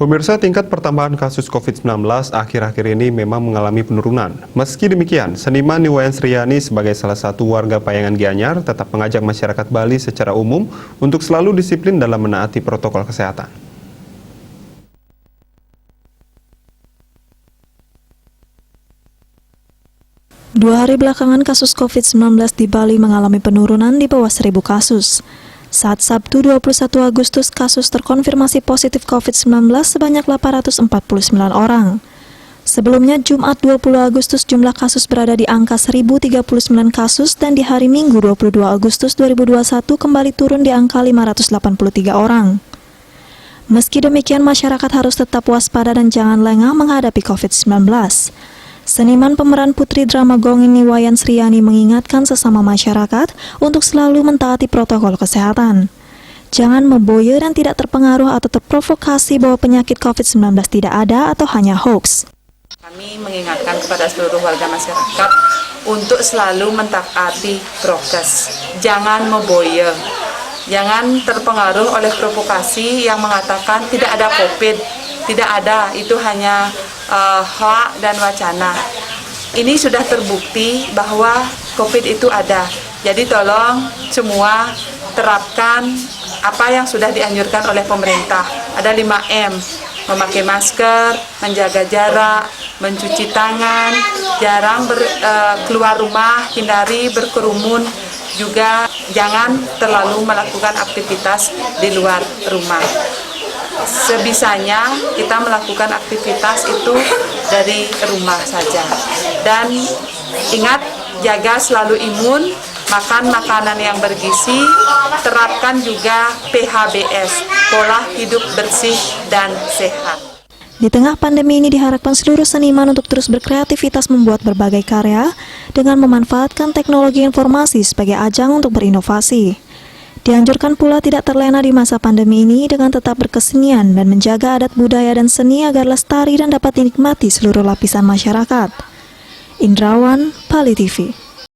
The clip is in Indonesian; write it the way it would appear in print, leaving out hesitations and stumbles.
Pemirsa, tingkat pertambahan kasus COVID-19 akhir-akhir ini memang mengalami penurunan. Meski demikian, seniman Niwayan Sriani sebagai salah satu warga Payangan Gianyar tetap mengajak masyarakat Bali secara umum untuk selalu disiplin dalam menaati protokol kesehatan. Dua hari belakangan kasus COVID-19 di Bali mengalami penurunan di bawah 1.000 kasus. Saat Sabtu 21 Agustus, kasus terkonfirmasi positif COVID-19 sebanyak 849 orang. Sebelumnya, Jumat 20 Agustus, jumlah kasus berada di angka 1.039 kasus dan di hari Minggu 22 Agustus 2021 kembali turun di angka 583 orang. Meski demikian, masyarakat harus tetap waspada dan jangan lengah menghadapi COVID-19. Seniman pemeran putri drama Gongin Niwayan Sriani mengingatkan sesama masyarakat untuk selalu mentaati protokol kesehatan. Jangan memboya dan tidak terpengaruh atau terprovokasi bahwa penyakit COVID-19 tidak ada atau hanya hoax. Kami mengingatkan kepada seluruh warga masyarakat untuk selalu mentaati prokes. Jangan memboya, jangan terpengaruh oleh provokasi yang mengatakan tidak ada COVID. Tidak ada, itu hanya hoak dan wacana. Ini sudah terbukti bahwa COVID itu ada. Jadi tolong semua terapkan apa yang sudah dianjurkan oleh pemerintah. Ada 5M, memakai masker, menjaga jarak, mencuci tangan, jarang keluar rumah, hindari berkerumun, juga jangan terlalu melakukan aktivitas di luar rumah. Sebisanya kita melakukan aktivitas itu dari rumah saja. Dan ingat, jaga selalu imun, makan makanan yang bergizi, terapkan juga PHBS, pola hidup bersih dan sehat. Di tengah pandemi ini diharapkan seluruh seniman untuk terus berkreativitas membuat berbagai karya dengan memanfaatkan teknologi informasi sebagai ajang untuk berinovasi. Dianjurkan pula tidak terlena di masa pandemi ini dengan tetap berkesenian dan menjaga adat budaya dan seni agar lestari dan dapat dinikmati seluruh lapisan masyarakat. Indrawan, Bali TV.